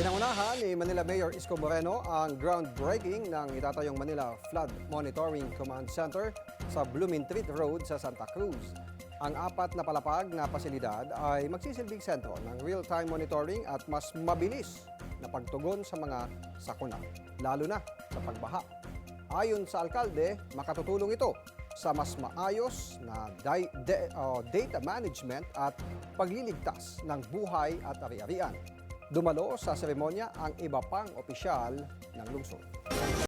Pinangunahan ni Manila Mayor Isko Moreno ang groundbreaking ng itatayong Manila Flood Monitoring Command Center sa Blumentritt Road sa Santa Cruz. Ang apat na palapag na pasilidad ay magsisilbing sentro ng real-time monitoring at mas mabilis na pagtugon sa mga sakuna, lalo na sa pagbaha. Ayon sa alkalde, makatutulong ito sa mas maayos na data management at pagliligtas ng buhay at ari-arian. Dumalo sa seremonya ang iba pang opisyal ng lungsod.